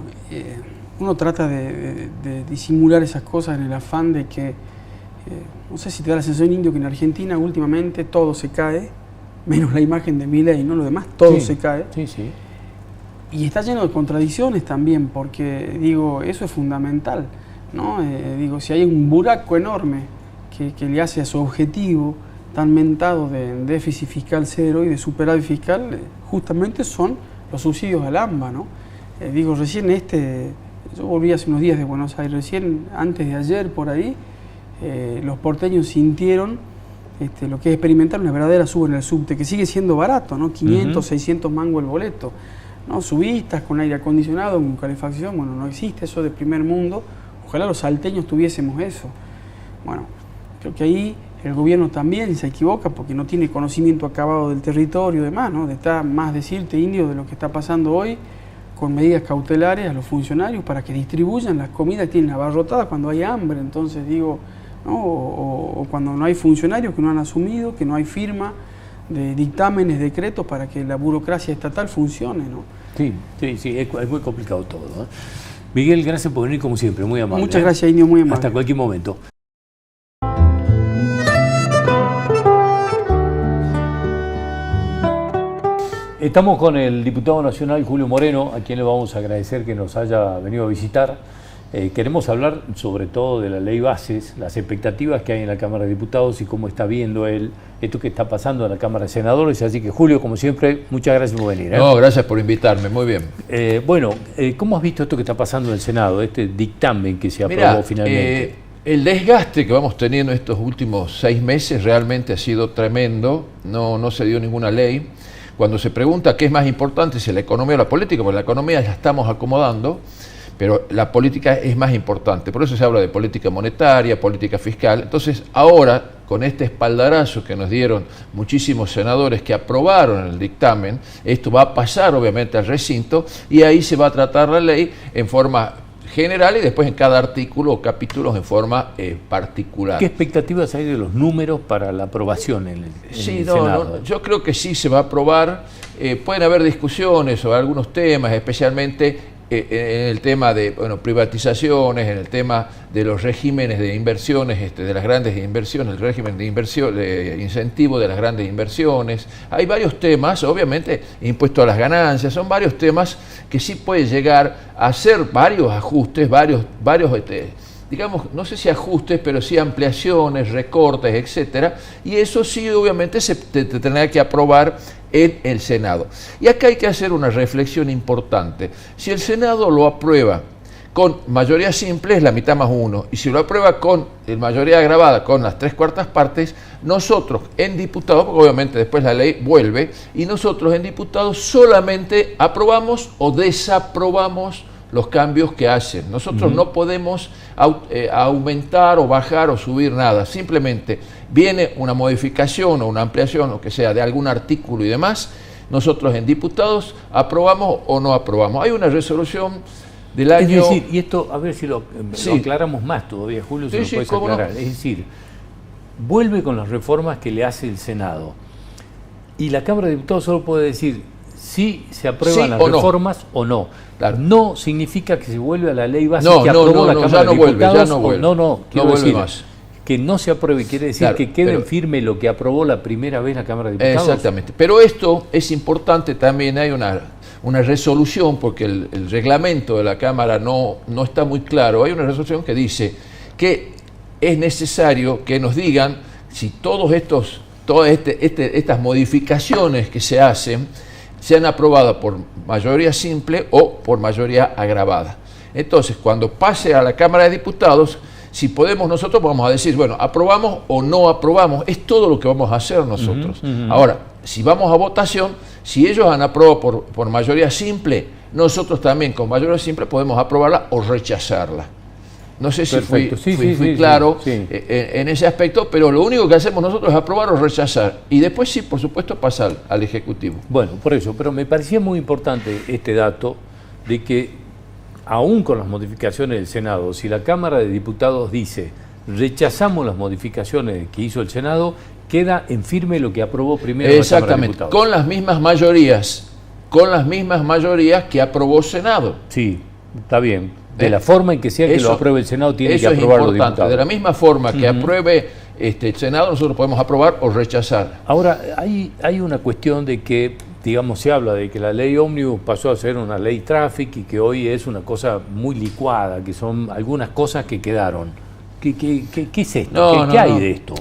uno trata de disimular esas cosas en el afán de que, no sé si te da la sensación, Indio, que en Argentina últimamente todo se cae, menos la imagen de Milei, ¿no? Lo demás todo se cae. Sí, sí. Y está lleno de contradicciones también, porque, digo, eso es fundamental, ¿no? Digo, si hay un buraco enorme que le hace a su objetivo tan mentado de déficit fiscal cero y de superávit fiscal, justamente son los subsidios al AMBA, ¿no? Digo, recién yo volví hace unos días de Buenos Aires, recién antes de ayer por ahí, los porteños sintieron lo que es experimentar una verdadera suba en el subte, que sigue siendo barato, ¿no? 500, 600 mangos el boleto, ¿no? Subistas con aire acondicionado, con calefacción, bueno, no existe eso de primer mundo. Ojalá los salteños tuviésemos eso. Bueno, creo que ahí el gobierno también se equivoca porque no tiene conocimiento acabado del territorio y demás, ¿no? Está más decirte, Indio, de lo que está pasando hoy con medidas cautelares a los funcionarios para que distribuyan las comidas que tienen abarrotadas cuando hay hambre. Entonces digo, ¿no? O cuando no hay funcionarios que no han asumido, que no hay firma de dictámenes, decretos para que la burocracia estatal funcione, ¿no? Sí, es muy complicado todo, ¿eh? Miguel, gracias por venir como siempre, muy amable. Muchas gracias, Indio, muy amable. Hasta cualquier momento. Estamos con el diputado nacional Julio Moreno, a quien le vamos a agradecer que nos haya venido a visitar. Queremos hablar sobre todo de la ley bases, las expectativas que hay en la Cámara de Diputados y cómo está viendo él esto que está pasando en la Cámara de Senadores. Así que, Julio, como siempre, muchas gracias por venir, ¿eh? No, gracias por invitarme, muy bien. Bueno, ¿cómo has visto esto que está pasando en el Senado, este dictamen que se aprobó finalmente? El desgaste que vamos teniendo estos últimos 6 meses realmente ha sido tremendo, no se dio ninguna ley. Cuando se pregunta qué es más importante, si la economía o la política, porque la economía ya estamos acomodando, pero la política es más importante. Por eso se habla de política monetaria, política fiscal. Entonces, ahora, con este espaldarazo que nos dieron muchísimos senadores que aprobaron el dictamen, esto va a pasar obviamente al recinto y ahí se va a tratar la ley en forma general y después en cada artículo o capítulos en forma particular. ¿Qué expectativas hay de los números para la aprobación en el Senado? Yo creo que sí se va a aprobar. Pueden haber discusiones sobre algunos temas, especialmente en el tema de privatizaciones, en el tema de los regímenes de inversiones, de las grandes inversiones, el régimen de inversión, de incentivo de las grandes inversiones. Hay varios temas, obviamente, impuesto a las ganancias, son varios temas que sí puede llegar a hacer varios ajustes, varios digamos, no sé si ajustes, pero sí ampliaciones, recortes, etcétera, y eso sí obviamente se tendrá que aprobar en el Senado. Y acá hay que hacer una reflexión importante. Si el Senado lo aprueba con mayoría simple, es la mitad más 1, y si lo aprueba con mayoría agravada, con las 3/4 partes, nosotros en diputados, porque obviamente después la ley vuelve, y nosotros en diputados solamente aprobamos o desaprobamos los cambios que hacen. Nosotros no podemos aumentar o bajar o subir nada, simplemente viene una modificación o una ampliación o que sea de algún artículo y demás, nosotros en diputados aprobamos o no aprobamos. Hay una resolución del año... Es decir, y esto, a ver si lo aclaramos más todavía, Julio, si lo puedes aclarar. No. Es decir, vuelve con las reformas que le hace el Senado. Y la Cámara de Diputados solo puede decir si se aprueban Sí las o no. reformas o no. Claro. No significa que se vuelve a la ley base No, que no, aprobó no, la no, Cámara ya no de vuelve, Diputados. ya no vuelve. No, quiero No vuelve decir más. que no se apruebe, quiere decir Claro, que quede pero- en firme lo que aprobó la primera vez la Cámara de Diputados. Exactamente. Pero esto es importante también, hay una resolución, porque el reglamento de la Cámara no está muy claro. Hay una resolución que dice que es necesario que nos digan si todas estas modificaciones que se hacen sean aprobadas por mayoría simple o por mayoría agravada. Entonces, cuando pase a la Cámara de Diputados, si podemos nosotros vamos a decir, bueno, aprobamos o no aprobamos, es todo lo que vamos a hacer nosotros. Ahora, si vamos a votación, si ellos han aprobado por mayoría simple, nosotros también con mayoría simple podemos aprobarla o rechazarla. No sé si fui claro en ese aspecto, pero lo único que hacemos nosotros es aprobar o rechazar. Y después sí, por supuesto, pasa al Ejecutivo. Bueno, por eso, pero me parecía muy importante este dato de que aún con las modificaciones del Senado, si la Cámara de Diputados dice rechazamos las modificaciones que hizo el Senado, queda en firme lo que aprobó primero la Cámara de Exactamente, Diputados. con las mismas mayorías que aprobó Senado. Sí, está bien. De la forma en que sea que lo apruebe el Senado, tiene que aprobar los diputados. De la misma forma que apruebe el Senado, nosotros podemos aprobar o rechazar. Ahora, hay una cuestión de que, digamos, se habla de que la ley ómnibus pasó a ser una ley tráfico y que hoy es una cosa muy licuada, que son algunas cosas que quedaron. ¿Qué es esto? ¿Qué hay de esto?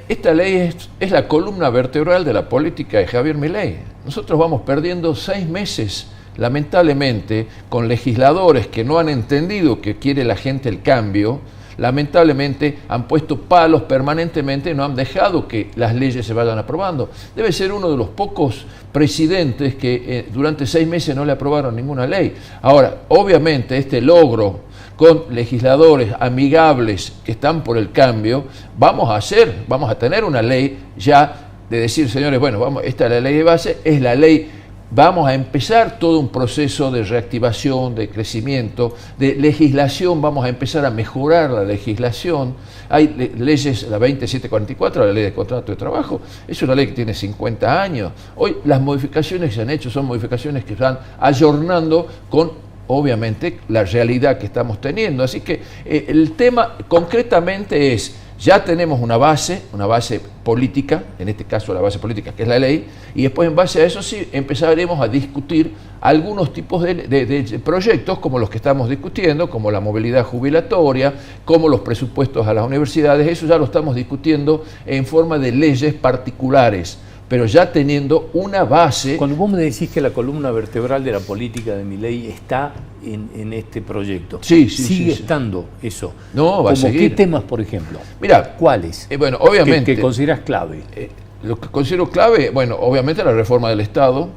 Esta ley es la columna vertebral de la política de Javier Milei. Nosotros vamos perdiendo 6 meses, lamentablemente, con legisladores que no han entendido que quiere la gente el cambio. Lamentablemente han puesto palos permanentemente, no han dejado que las leyes se vayan aprobando. Debe ser uno de los pocos presidentes que durante 6 meses no le aprobaron ninguna ley. Ahora, obviamente, este logro con legisladores amigables que están por el cambio, vamos a tener una ley ya de decir, señores, bueno, esta es la ley de base, es la ley. Vamos a empezar todo un proceso de reactivación, de crecimiento, de legislación, vamos a empezar a mejorar la legislación. Hay leyes, la 20744, la ley de contrato de trabajo, es una ley que tiene 50 años. Hoy las modificaciones que se han hecho son modificaciones que están ayornando con, obviamente, la realidad que estamos teniendo. Así que el tema concretamente es, ya tenemos una base política, en este caso la base política que es la ley, y después en base a eso sí empezaremos a discutir algunos tipos de proyectos como los que estamos discutiendo, como la movilidad jubilatoria, como los presupuestos a las universidades. Eso ya lo estamos discutiendo en forma de leyes particulares, pero ya teniendo una base. Cuando vos me decís que la columna vertebral de la política de Milei está en este proyecto, ¿sigue estando eso? No, va a seguir. ¿Qué temas, por ejemplo? Mira, ¿cuáles? Bueno, obviamente. ¿Que considerás clave? Lo que considero clave, bueno, obviamente la reforma del Estado,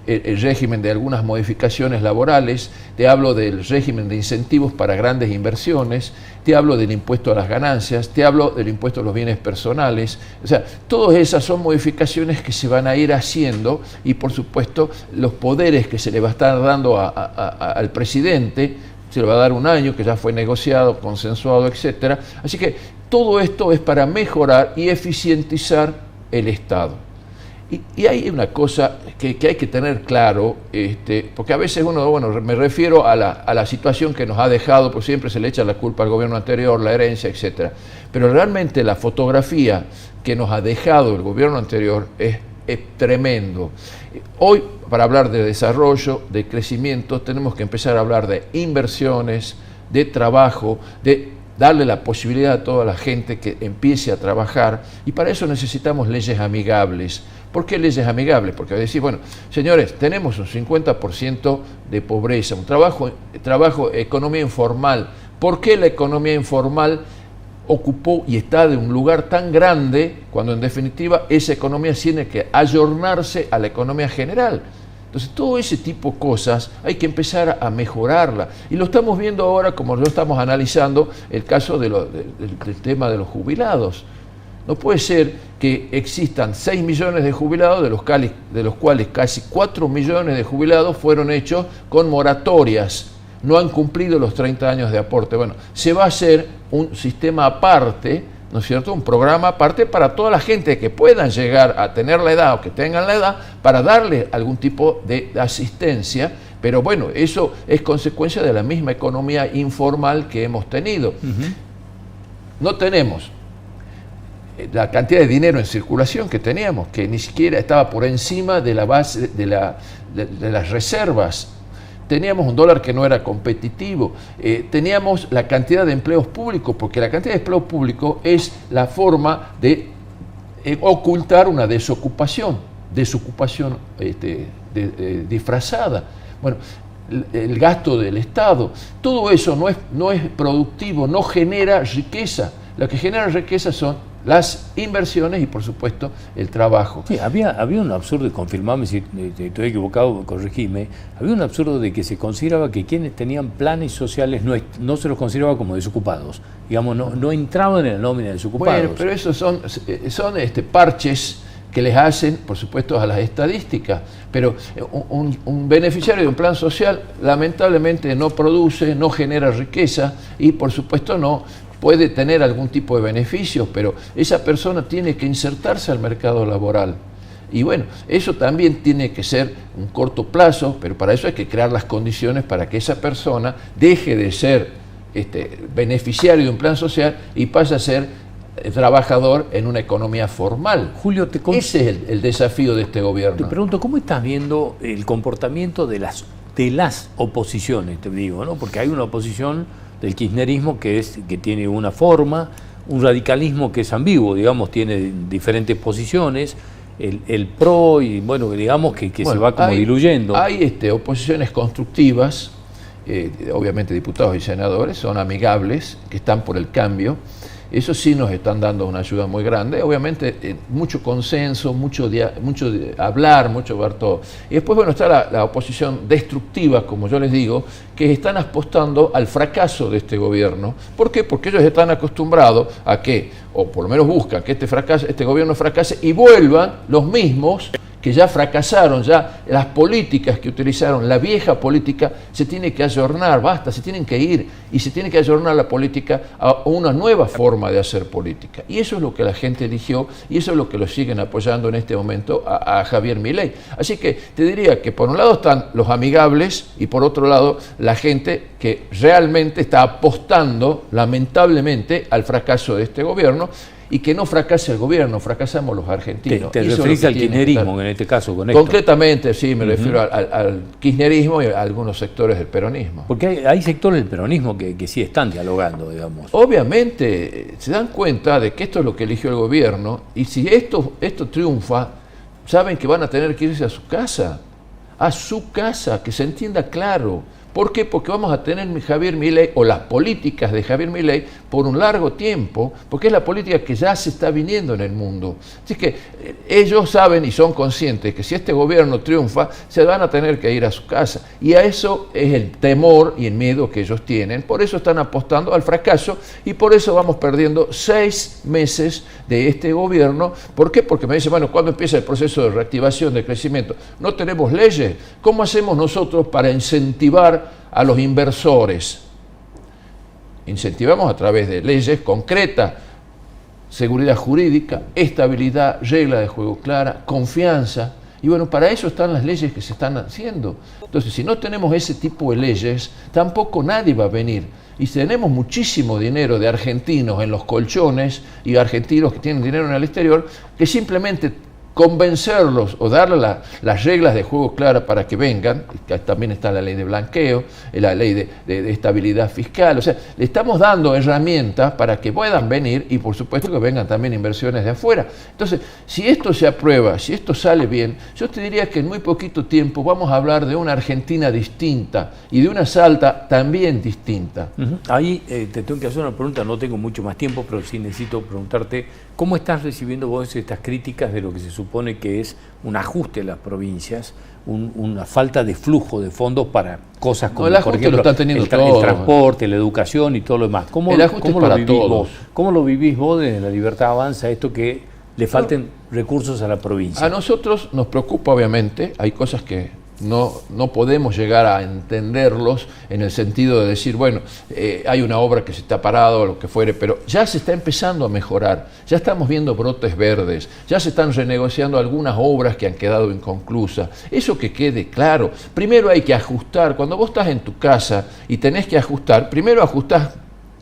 el régimen de algunas modificaciones laborales, te hablo del régimen de incentivos para grandes inversiones, te hablo del impuesto a las ganancias, te hablo del impuesto a los bienes personales. O sea, todas esas son modificaciones que se van a ir haciendo y, por supuesto, los poderes que se le va a estar dando al presidente, se le va a dar un año, que ya fue negociado, consensuado, etcétera. Así que todo esto es para mejorar y eficientizar el Estado. Y hay una cosa que hay que tener claro, porque a veces me refiero a la situación que nos ha dejado, porque siempre se le echa la culpa al gobierno anterior, la herencia, etcétera. Pero realmente la fotografía que nos ha dejado el gobierno anterior es tremendo. Hoy, para hablar de desarrollo, de crecimiento, tenemos que empezar a hablar de inversiones, de trabajo, de darle la posibilidad a toda la gente que empiece a trabajar, y para eso necesitamos leyes amigables. ¿Por qué leyes amigables? Porque decir, bueno, señores, tenemos un 50% de pobreza, un trabajo, economía informal. ¿Por qué la economía informal ocupó y está de un lugar tan grande cuando en definitiva esa economía tiene que ayornarse a la economía general? Entonces, todo ese tipo de cosas hay que empezar a mejorarla. Y lo estamos viendo ahora, como lo estamos analizando, el caso del tema de los jubilados. No puede ser que existan 6 millones de jubilados, de los cuales casi 4 millones de jubilados fueron hechos con moratorias. No han cumplido los 30 años de aporte. Bueno, se va a hacer un sistema aparte ¿no es cierto?, un programa aparte para toda la gente que puedan llegar a tener la edad o que tengan la edad, para darle algún tipo de asistencia. Pero bueno, eso es consecuencia de la misma economía informal que hemos tenido. No tenemos la cantidad de dinero en circulación que teníamos, que ni siquiera estaba por encima de la base de las reservas. Teníamos un dólar que no era competitivo, teníamos la cantidad de empleos públicos, porque la cantidad de empleos públicos es la forma de ocultar una desocupación disfrazada. Bueno, el gasto del Estado, todo eso no es productivo, no genera riqueza. Lo que genera riqueza son las inversiones y, por supuesto, el trabajo. Sí, había un absurdo, y confirmame si estoy equivocado, corregime, había un absurdo de que se consideraba que quienes tenían planes sociales no se los consideraba como desocupados, digamos, no entraban en la nómina de desocupados. Bueno, pero esos son parches que les hacen, por supuesto, a las estadísticas, pero un beneficiario de un plan social lamentablemente no produce, no genera riqueza y, por supuesto, no puede tener algún tipo de beneficios, pero esa persona tiene que insertarse al mercado laboral. Y bueno, eso también tiene que ser un corto plazo, pero para eso hay que crear las condiciones para que esa persona deje de ser beneficiario de un plan social y pase a ser trabajador en una economía formal. Julio, ese es el desafío de este gobierno. Te pregunto, ¿cómo estás viendo el comportamiento de las oposiciones, te digo, ¿no? Porque hay una oposición del kirchnerismo que tiene una forma, un radicalismo que es ambiguo, digamos, tiene diferentes posiciones, el PRO, y bueno, digamos que se va como diluyendo. Hay oposiciones constructivas, obviamente diputados y senadores, son amigables, que están por el cambio. Eso sí nos están dando una ayuda muy grande, obviamente mucho consenso, mucho hablar, mucho ver todo. Y después, bueno, está la oposición destructiva, como yo les digo, que están apostando al fracaso de este gobierno. ¿Por qué? Porque ellos están acostumbrados a que, o por lo menos buscan que este gobierno fracase y vuelvan los mismos que ya fracasaron, ya las políticas que utilizaron, la vieja política, se tiene que ayornar, basta, se tienen que ir y se tiene que ayornar la política a una nueva forma de hacer política. Y eso es lo que la gente eligió y eso es lo que lo siguen apoyando en este momento a Javier Milei. Así que te diría que por un lado están los amigables y por otro lado la gente que realmente está apostando, lamentablemente, al fracaso de este gobierno. Y que no fracase el gobierno, fracasamos los argentinos. ¿Te referís al kirchnerismo en este caso con esto? Concretamente, sí, me refiero al kirchnerismo y a algunos sectores del peronismo. Porque hay sectores del peronismo que sí están dialogando, digamos. Obviamente, se dan cuenta de que esto es lo que eligió el gobierno, y si esto triunfa, saben que van a tener que irse a su casa, que se entienda claro. ¿Por qué? Porque vamos a tener Javier Milei o las políticas de Javier Milei por un largo tiempo, porque es la política que ya se está viniendo en el mundo. Así que ellos saben y son conscientes que si este gobierno triunfa, se van a tener que ir a su casa. Y a eso es el temor y el miedo que ellos tienen. Por eso están apostando al fracaso y por eso vamos perdiendo 6 meses de este gobierno. ¿Por qué? Porque me dicen, bueno, ¿cuándo empieza el proceso de reactivación, de crecimiento? No tenemos leyes. ¿Cómo hacemos nosotros para incentivar a los inversores? Incentivamos a través de leyes concretas, seguridad jurídica, estabilidad, regla de juego clara, confianza. Y bueno, para eso están las leyes que se están haciendo. Entonces, si no tenemos ese tipo de leyes, tampoco nadie va a venir. Y tenemos muchísimo dinero de argentinos en los colchones y argentinos que tienen dinero en el exterior, que simplemente convencerlos o darle las reglas de juego claras para que vengan. También está la ley de blanqueo, la ley de estabilidad fiscal. O sea, le estamos dando herramientas para que puedan venir y por supuesto que vengan también inversiones de afuera. Entonces, si esto se aprueba, si esto sale bien, yo te diría que en muy poquito tiempo vamos a hablar de una Argentina distinta y de una Salta también distinta. Ahí te tengo que hacer una pregunta, no tengo mucho más tiempo, pero sí necesito preguntarte, ¿cómo estás recibiendo vos estas críticas de lo que se supone que es un ajuste a las provincias, una falta de flujo de fondos para cosas como, por ejemplo, lo están teniendo el transporte, la educación y todo lo demás? ¿Cómo lo vivís vos desde La Libertad Avanza, esto que le falten recursos a la provincia? A nosotros nos preocupa, obviamente, hay cosas que no podemos llegar a entenderlos en el sentido de decir, bueno, hay una obra que se está parada o lo que fuere, pero ya se está empezando a mejorar, ya estamos viendo brotes verdes, ya se están renegociando algunas obras que han quedado inconclusas. Eso que quede claro. Primero hay que ajustar. Cuando vos estás en tu casa y tenés que ajustar, primero ajustás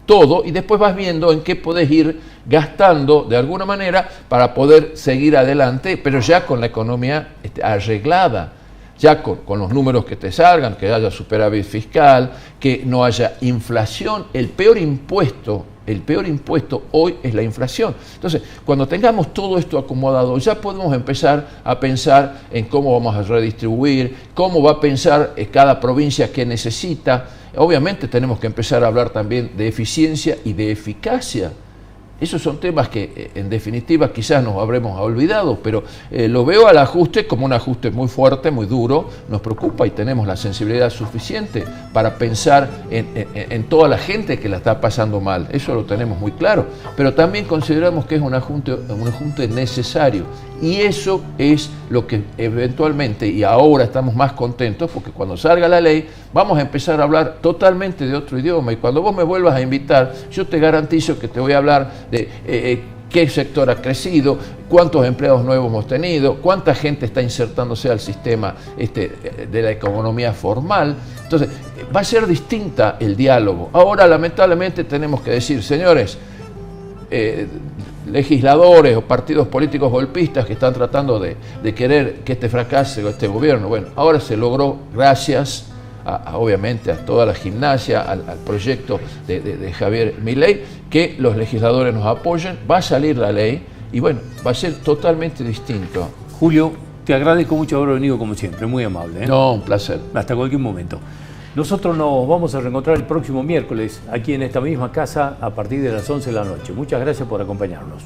todo y después vas viendo en qué podés ir gastando de alguna manera para poder seguir adelante, pero ya con la economía arreglada. Ya con los números que te salgan, que haya superávit fiscal, que no haya inflación. El peor impuesto hoy es la inflación. Entonces, cuando tengamos todo esto acomodado, ya podemos empezar a pensar en cómo vamos a redistribuir, cómo va a pensar cada provincia que necesita. Obviamente tenemos que empezar a hablar también de eficiencia y de eficacia. Esos son temas que, en definitiva, quizás nos habremos olvidado, pero lo veo al ajuste como un ajuste muy fuerte, muy duro. Nos preocupa y tenemos la sensibilidad suficiente para pensar en toda la gente que la está pasando mal. Eso lo tenemos muy claro. Pero también consideramos que es un ajuste necesario. Y eso es lo que eventualmente, y ahora estamos más contentos, porque cuando salga la ley vamos a empezar a hablar totalmente de otro idioma. Y cuando vos me vuelvas a invitar, yo te garantizo que te voy a hablar de qué sector ha crecido, cuántos empleados nuevos hemos tenido, cuánta gente está insertándose al sistema de la economía formal. Entonces, va a ser distinta el diálogo. Ahora, lamentablemente, tenemos que decir, señores, legisladores o partidos políticos golpistas que están tratando de querer que fracase este gobierno. Bueno, ahora se logró gracias obviamente a toda la gimnasia, al proyecto de Javier Milei, que los legisladores nos apoyen, va a salir la ley y bueno, va a ser totalmente distinto. Julio, te agradezco mucho haber venido como siempre, muy amable. No, un placer. Hasta cualquier momento. Nosotros nos vamos a reencontrar el próximo miércoles aquí en esta misma casa a partir de las 11 de la noche. Muchas gracias por acompañarnos.